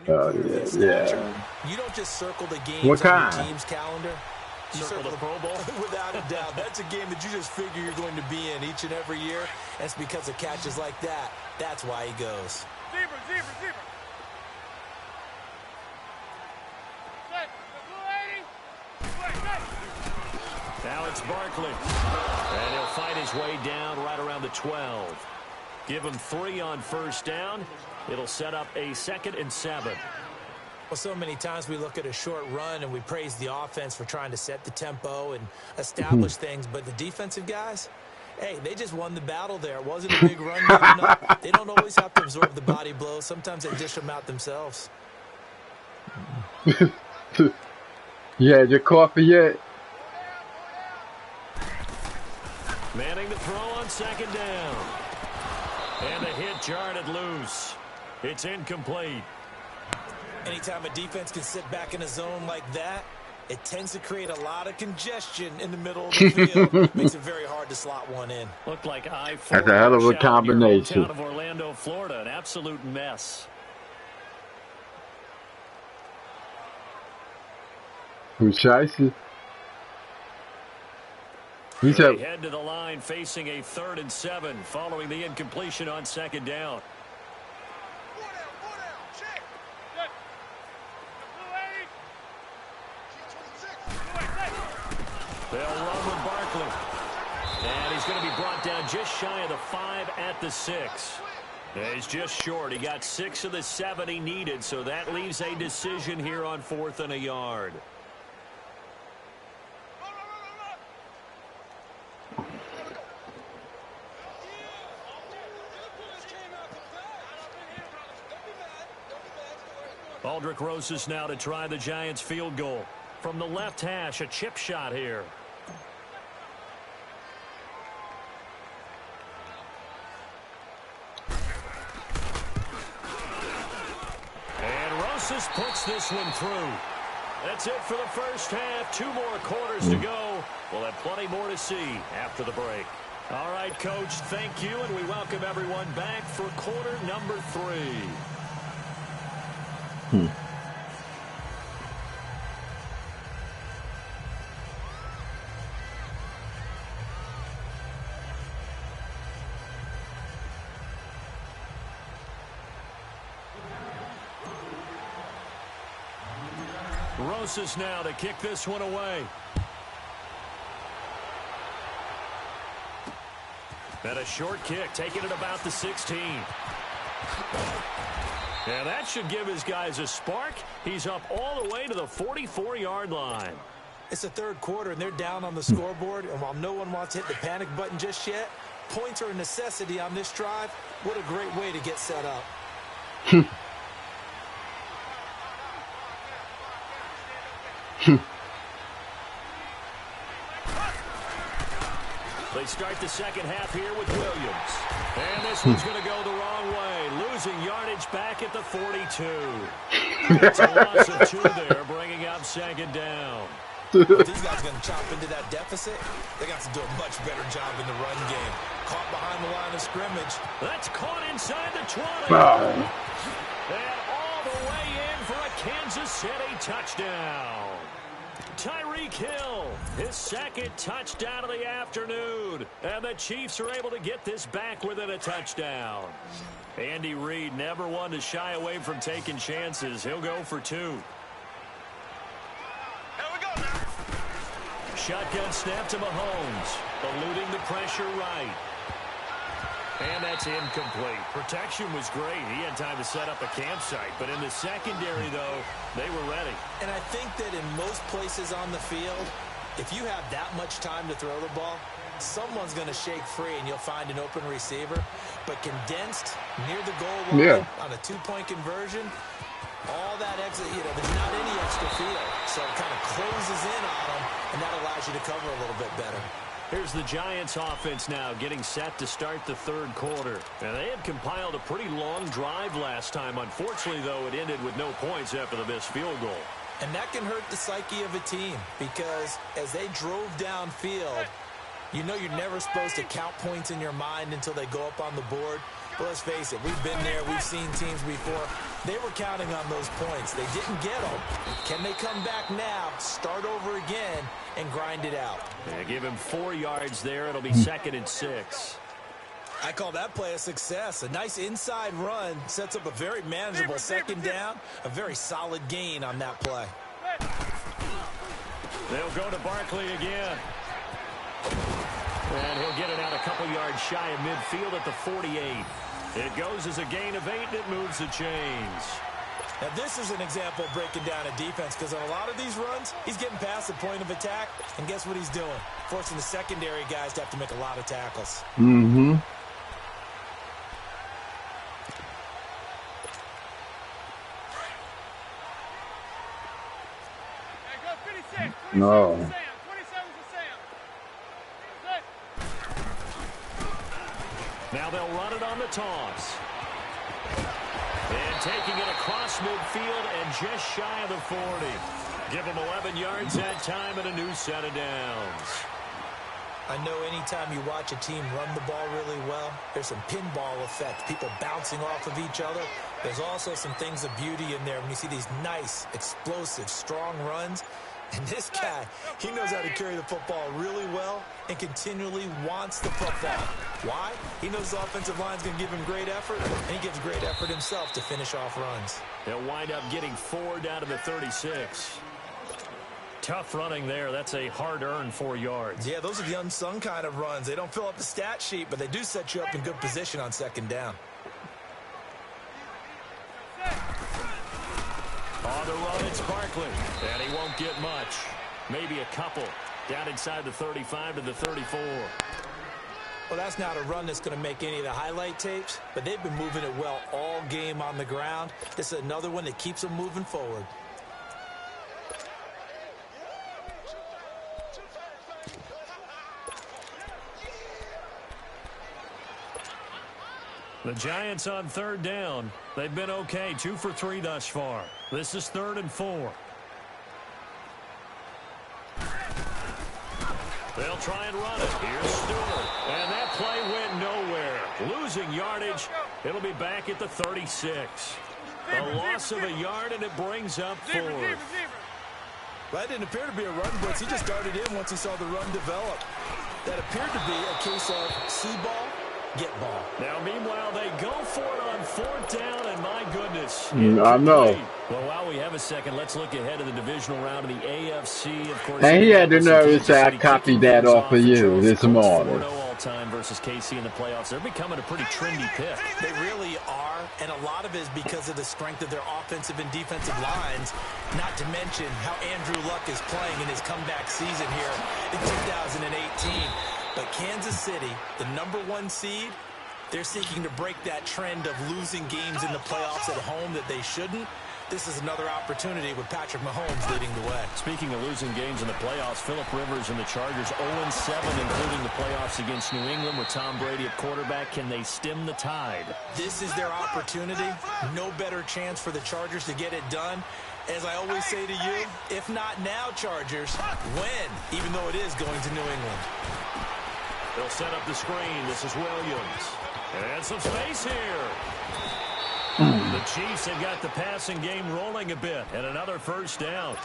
Yeah. You don't just circle the games What on kind? your team's calendar. You circle the Pro Bowl? Without a doubt. That's a game that you just figure you're going to be in each and every year. And it's because of catches like that. That's why he goes. Zebra. Now it's Barkley. And he'll fight his way down right around the 12. Give him 3 on first down. It'll set up a 2nd and 7. Well, so many times we look at a short run and we praise the offense for trying to set the tempo and establish things. But the defensive guys, hey, they just won the battle there. It wasn't a big run giving up. They don't always have to absorb the body blows. Sometimes they dish them out themselves. You had your coffee yet? Manning the throw on 2nd down. And the hit jarred it loose. It's incomplete. Anytime a defense can sit back in a zone like that, it tends to create a lot of congestion in the middle of the field. Makes it very hard to slot one in. Looked like I-4. That's a hell of a combination. Out of Orlando, Florida, an absolute mess. Who's Shiesty? He They said, head to the line facing a 3rd and 7 following the incompletion on 2nd down. They'll run with Barkley. And he's going to be brought down just shy of the 5 at the 6. He's just short. He got 6 of the 7 he needed, so that leaves a decision here on 4th and a yard. Aldrick Rosas now to try the Giants field goal. From the left hash, a chip shot here. And Rosas puts this one through. That's it for the first half. 2 more quarters to go. We'll have plenty more to see after the break. All right, Coach, thank you, and we welcome everyone back for quarter number 3. Rosas now to kick this one away. And a short kick, taking it about the 16. And that should give his guys a spark. He's up all the way to the 44-yard line. It's the 3rd quarter, and they're down on the scoreboard. And while no one wants to hit the panic button just yet, points are a necessity on this drive. What a great way to get set up. They start the second half here with Williams. And this one's going to go the wrong way. Losing yardage back at the 42. That's a loss of 2 there, bringing up 2nd down. If these guys are going to chop into that deficit, they got to do a much better job in the run game. Caught behind the line of scrimmage. That's caught inside the 20. And all the way in for a Kansas City touchdown. Tyreek Hill, his 2nd touchdown of the afternoon. And the Chiefs are able to get this back within a touchdown. Andy Reid never one to shy away from taking chances. He'll go for 2. Here we go now. Shotgun snap to Mahomes, eluding the pressure right. And that's incomplete. Protection was great. He had time to set up a campsite. But in the secondary, though, they were ready. And I think that in most places on the field, if you have that much time to throw the ball, someone's going to shake free and you'll find an open receiver. But condensed near the goal line on a 2-point conversion, all that exit, there's not any extra field. So it kind of closes in on them, and that allows you to cover a little bit better. Here's the Giants offense now getting set to start the 3rd quarter. And they had compiled a pretty long drive last time. Unfortunately, though, it ended with no points after the missed field goal. And that can hurt the psyche of a team because as they drove downfield, you're never supposed to count points in your mind until they go up on the board. But let's face it, we've been there. We've seen teams before. They were counting on those points. They didn't get them. Can they come back now, start over again, and grind it out? They give him 4 yards there. It'll be 2nd and 6. I call that play a success. A nice inside run sets up a very manageable second down. A very solid gain on that play. They'll go to Barkley again. And he'll get it out a couple yards shy of midfield at the 48. It goes as a gain of 8, and it moves the chains. Now, this is an example of breaking down a defense, because on a lot of these runs, he's getting past the point of attack, and guess what he's doing? Forcing the secondary guys to have to make a lot of tackles. Mm-hmm. No. Now they'll run it on the toss. And taking it across midfield and just shy of the 40. Give them 11 yards that time and a new set of downs. I know anytime you watch a team run the ball really well, there's some pinball effect, people bouncing off of each other. There's also some things of beauty in there when you see these nice, explosive, strong runs. And this guy, he knows how to carry the football really well and continually wants the football. Why? He knows the offensive line's going to give him great effort, and he gives great effort himself to finish off runs. They'll wind up getting 4 down to the 36. Tough running there. That's a hard-earned 4 yards. Yeah, those are the unsung kind of runs. They don't fill up the stat sheet, but they do set you up in good position on second down. On the run, it's Barkley, and he won't get much. Maybe a couple. Down inside the 35 to the 34. Well, that's not a run that's going to make any of the highlight tapes, but they've been moving it well all game on the ground. This is another one that keeps them moving forward. The Giants on 3rd down. They've been okay, 2 for 3 thus far. This is 3rd and 4. They'll try and run it. Here's Stewart. And that play went nowhere. Losing yardage. It'll be back at the 36. A loss of a yard, and it brings up 4th. Well, that didn't appear to be a run blitz. He just darted in once he saw the run develop. That appeared to be a case of see ball, get ball. Now, meanwhile, they go for it on 4th down, and my goodness. I know. Well, while we have a second, let's look ahead to the divisional round of the AFC. Of course, And he had to notice that I copied that off of you this morning. All-time versus KC in the playoffs. They're becoming a pretty trendy pick. They really are, and a lot of it is because of the strength of their offensive and defensive lines, not to mention how Andrew Luck is playing in his comeback season here in 2018. But Kansas City, the #1 seed, they're seeking to break that trend of losing games in the playoffs at home that they shouldn't. This is another opportunity with Patrick Mahomes leading the way. Speaking of losing games in the playoffs, Phillip Rivers and the Chargers 0-7, including the playoffs against New England with Tom Brady at quarterback. Can they stem the tide? This is their opportunity. No better chance for the Chargers to get it done. As I always say to you, if not now, Chargers, when? Even though it is going to New England. They'll set up the screen. This is Williams. And some space here. The Chiefs have got the passing game rolling a bit, and another 1st down.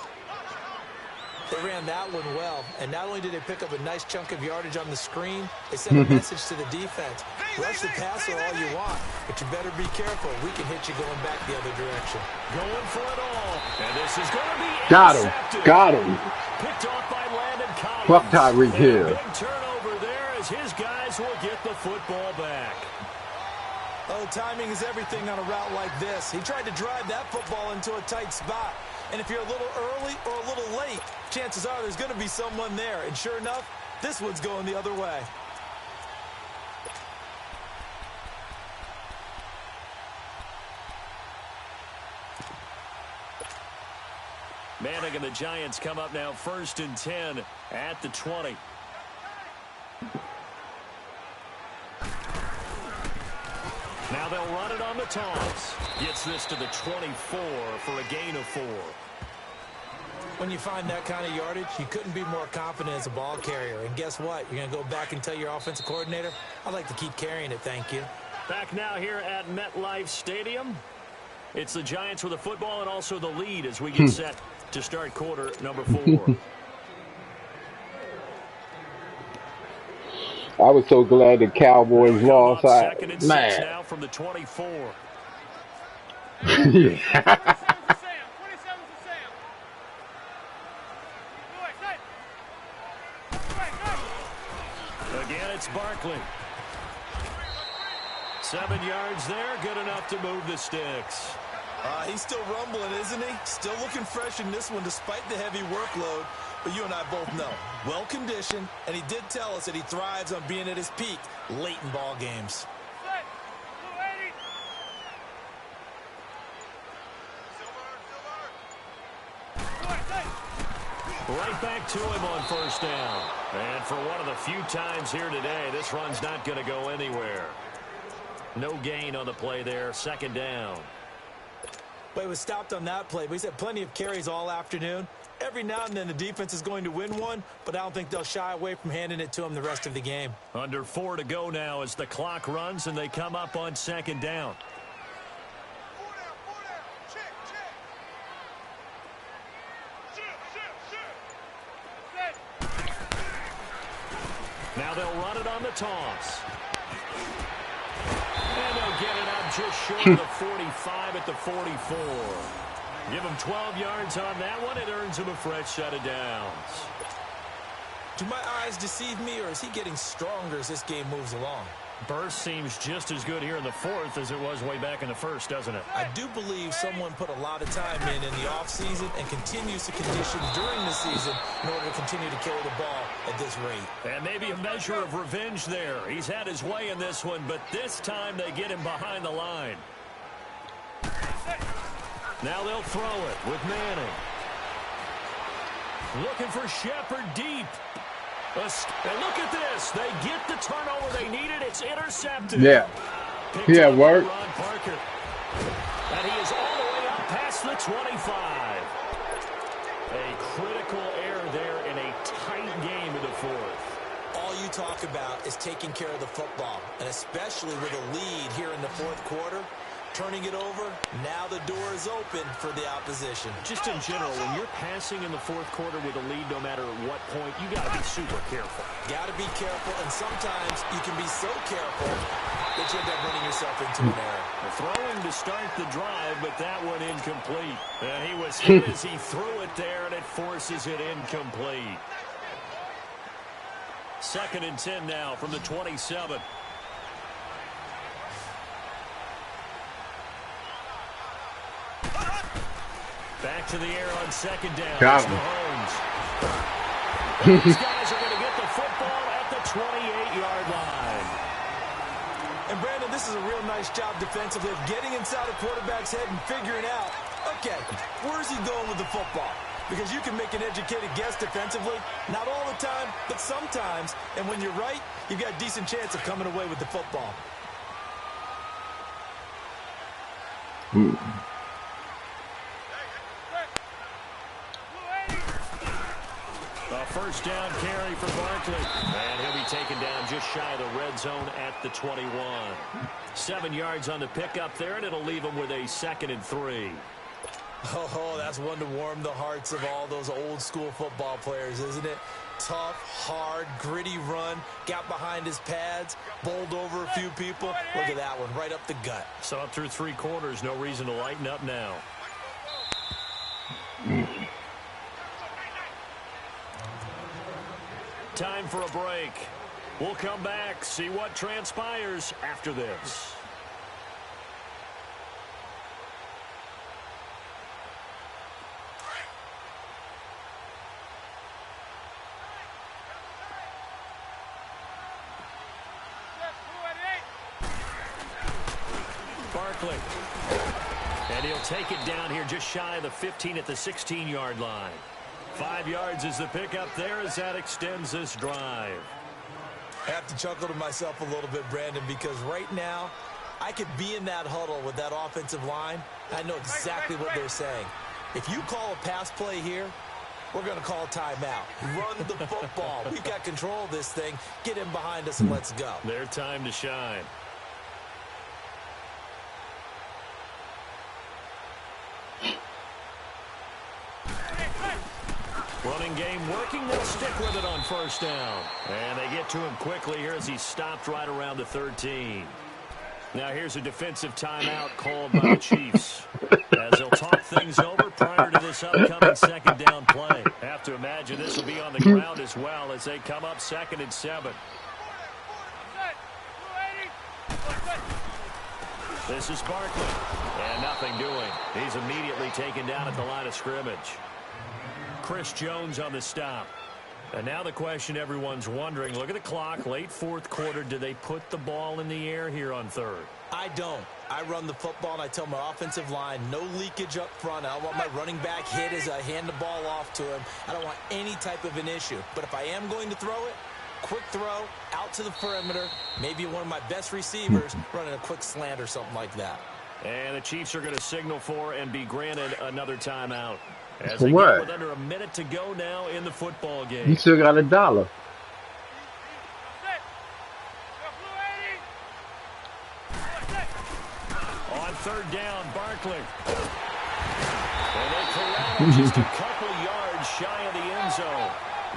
They ran that one well, and not only did they pick up a nice chunk of yardage on the screen, they sent a message to the defense. Rush the passer all you want, but you better be careful. We can hit you going back the other direction. Going for it all, and this is going to be Got intercepted. him. Got him. Picked off by Landon Collins. Fuck Tyreek Hill. Big turnover there as his guys will get the football back. Oh, timing is everything on a route like this. He tried to drive that football into a tight spot. And if you're a little early or a little late, chances are there's going to be someone there. And sure enough, this one's going the other way. Manning and the Giants come up now 1st and 10 at the 20. Now they'll run it on the toss. Gets this to the 24 for a gain of 4. When you find that kind of yardage, you couldn't be more confident as a ball carrier. And guess what? You're going to go back and tell your offensive coordinator, I'd like to keep carrying it, thank you. Back now here at MetLife Stadium. It's the Giants with the football and also the lead as we get set to start quarter number 4. I was so glad the Cowboys lost. Second and 6 Man. now from the 24. Yeah. Again, it's Barkley. 7 yards there, good enough to move the sticks. He's still rumbling, isn't he? Still looking fresh in this one despite the heavy workload. But you and I both know, well-conditioned, and he did tell us that he thrives on being at his peak late in ball games. Right back to him on first down. And for one of the few times here today, this run's not going to go anywhere. No gain on the play there, second down. But he was stopped on that play, but he's had plenty of carries all afternoon. Every now and then the defense is going to win one, but I don't think they'll shy away from handing it to him the rest of the game. Under 4 to go now as the clock runs and they come up on second down. Now they'll run it on the toss. And they'll get it up just short of the 45 at the 44. Give him 12 yards on that one. It earns him a fresh set of downs. Do my eyes deceive me, or is he getting stronger as this game moves along? Burst seems just as good here in the 4th as it was way back in the 1st, doesn't it? I do believe someone put a lot of time in the offseason and continues to condition during the season in order to continue to carry the ball at this rate. And maybe a measure of revenge there. He's had his way in this one, but this time they get him behind the line. Now they'll throw it with Manning. Looking for Shepard deep. And look at this. They get the turnover they needed. It's intercepted. Yeah. Yeah, work. Ron Parker. And he is all the way up past the 25. A critical error there in a tight game in the 4th. All you talk about is taking care of the football, and especially with a lead here in the 4th quarter. Turning it over, now the door is open for the opposition. Just in general, when you're passing in the 4th quarter with a lead, no matter what point, you got to be super careful. Got to be careful, and sometimes you can be so careful that you end up running yourself into an error. Throwing to start the drive, but that one incomplete. And he was hit as he threw it there, and it forces it incomplete. 2nd and 10 now from the 27. Back to the air on second down. Got him. These guys are going to get the football at the 28-yard line. And, Brandon, this is a real nice job defensively of getting inside a quarterback's head and figuring out, okay, where's he going with the football? Because you can make an educated guess defensively. Not all the time, but sometimes. And when you're right, you've got a decent chance of coming away with the football. A first down carry for Barkley. And he'll be taken down just shy of the red zone at the 21. 7 yards on the pickup there, and it'll leave him with a 2nd and 3. Oh, that's one to warm the hearts of all those old school football players, isn't it? Tough, hard, gritty run, got behind his pads, bowled over a few people. Look at that one, right up the gut. Saw it through 3 quarters, no reason to lighten up now. Time for a break. We'll come back, see what transpires after this. Barkley. And he'll take it down here just shy of the 15 at the 16-yard line. 5 yards is the pickup there as that extends this drive. I have to chuckle to myself a little bit, Brandon, because right now I could be in that huddle with that offensive line. I know exactly what they're saying. If you call a pass play here, we're going to call a timeout. Run the football. We've got control of this thing. Get in behind us and let's go. Their time to shine. Running game working. They'll stick with it on first down. And they get to him quickly here as he stopped right around the 13. Now here's a defensive timeout called by the Chiefs, as they'll talk things over prior to this upcoming second down play. Have to imagine this will be on the ground as well as they come up 2nd and 7. This is Barkley, and nothing doing. He's immediately taken down at the line of scrimmage. Chris Jones on the stop. And now the question everyone's wondering, look at the clock, late 4th quarter, do they put the ball in the air here on 3rd? I don't. I run the football, and I tell my offensive line, no leakage up front. I don't want my running back hit as I hand the ball off to him. I don't want any type of an issue. But if I am going to throw it, quick throw, out to the perimeter, maybe one of my best receivers running a quick slant or something like that. And the Chiefs are going to signal for and be granted another timeout. As For they what? get with under a minute to go now in the football game. You still got $1. On 3rd down, Barkley. And they corral just a couple yards shy of the end zone.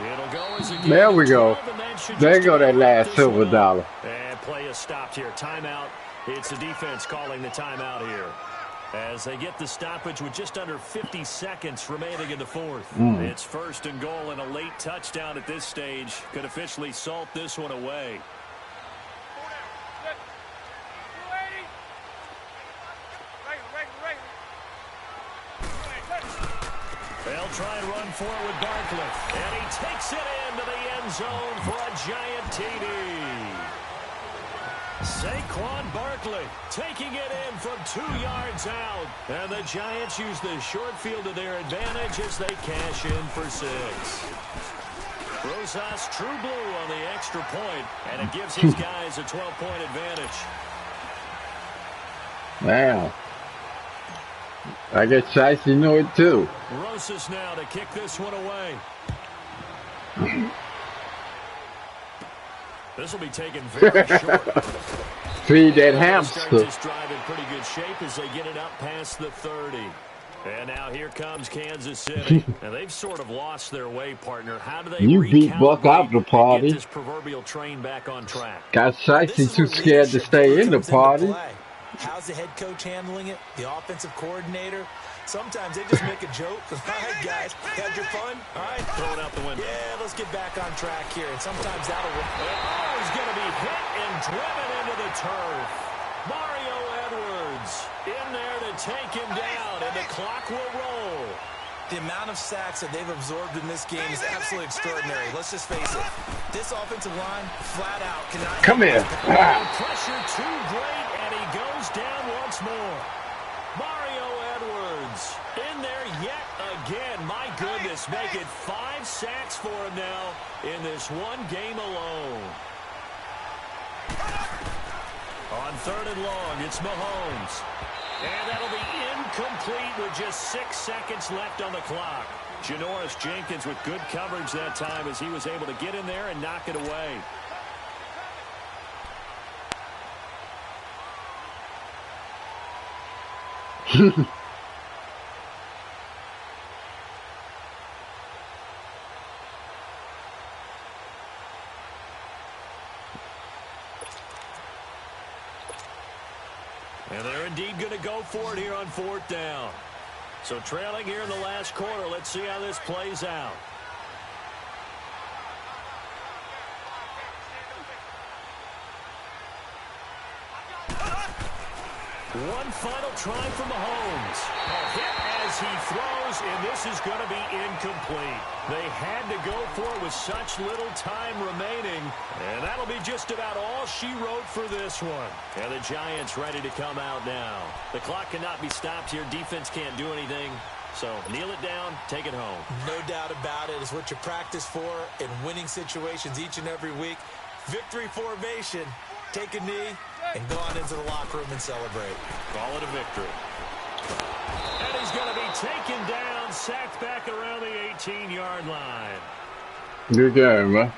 It'll go as a game. There we go. 12, and that should There just go that about last this silver one up. dollar. And play is stopped here. Timeout. It's the defense calling the timeout here, as they get the stoppage with just under 50 seconds remaining in the 4th. It's 1st and goal, and a late touchdown at this stage could officially salt this one away. They'll try and run for it with Barkley, and he takes it into the end zone for a giant TD. Saquon Barkley taking it in from 2 yards out. And the Giants use the short field to their advantage as they cash in for 6. Rosas true blue on the extra point, and it gives his guys a 12-point advantage. Wow. I guess Shiesty knew it too. Rosas now to kick this one away. This will be taken very short. Feed that Start hamster. this drive in pretty good shape as they get it up past the 30. And now here comes Kansas City. And they've sort of lost their way, partner. How do they You beat Buck out the and party. get this proverbial train back on track? Got This Shiesty is too where scared to leadership stay really in the comes into party. play. How's the head coach handling it? The offensive coordinator? Sometimes they just make a joke. All right, guys, had your fun? All right, Throw it out the window. yeah, let's get back on track here. And sometimes that'll work. Oh, he's going to be hit and driven into the turf. Mario Edwards in there to take him down, and the clock will roll. The amount of sacks that they've absorbed in this game is absolutely extraordinary. Let's just face it. This offensive line, flat out, cannot... Come here. Pressure too great, and he goes down once more. Mario Edwards in there yet again. My goodness, make it 5 sacks for him now in this one game alone. On 3rd and long, it's Mahomes. And that'll be incomplete with just 6 seconds left on the clock. Janoris Jenkins with good coverage that time as he was able to get in there and knock it away. And they're indeed going to go for it here on 4th down. So trailing here in the last quarter. Let's see how this plays out. One final try from Mahomes. A hit as he throws, and this is going to be incomplete. They had to go for it with such little time remaining, and that'll be just about all she wrote for this one. And the Giants ready to come out now. The clock cannot be stopped here. Defense can't do anything. So kneel it down, take it home. No doubt about it. It's what you practice for in winning situations each and every week. Victory formation. Take a knee and go on into the locker room and celebrate. Call it a victory. And he's going to be taken down, sacked back around the 18-yard line. Good game, man.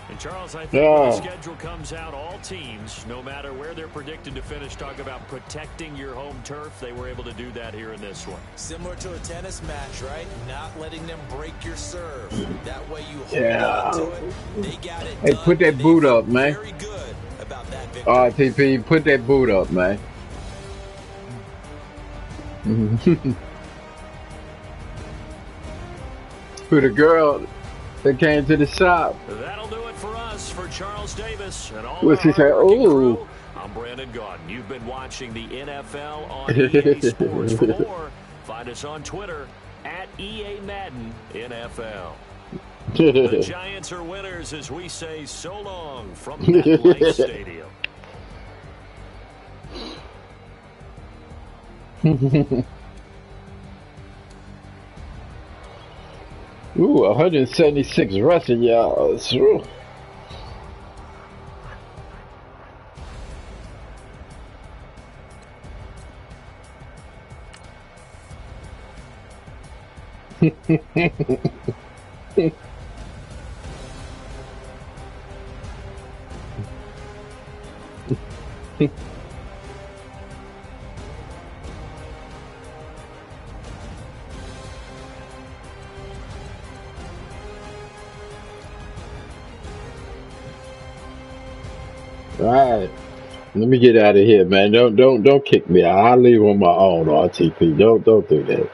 And Charles, I think when the Yeah. schedule comes out, all teams, no matter where they're predicted to finish, talk about protecting your home turf. They were able to do that here in this one. Similar to a tennis match, right? Not letting them break your serve. That way you hold Yeah. on to it. They got it Hey, done. put that and they boot feel up, man. very good about that victory. RTP, put that boot up, man. Who the girl that came to the shop? That'll do it for us, for Charles Davis and all What's the he say? hardworking Ooh. crew. I'm Brandon Gaudin. You've been watching the NFL on EA Sports. For more, find us on Twitter at EA Madden NFL. The Giants are winners as we say so long from MetLife Stadium. Ooh, 176 rushing yards. Ooh. All right, let me get out of here, man. Don't kick me out. I'll leave on my own, RTP. Don't do that.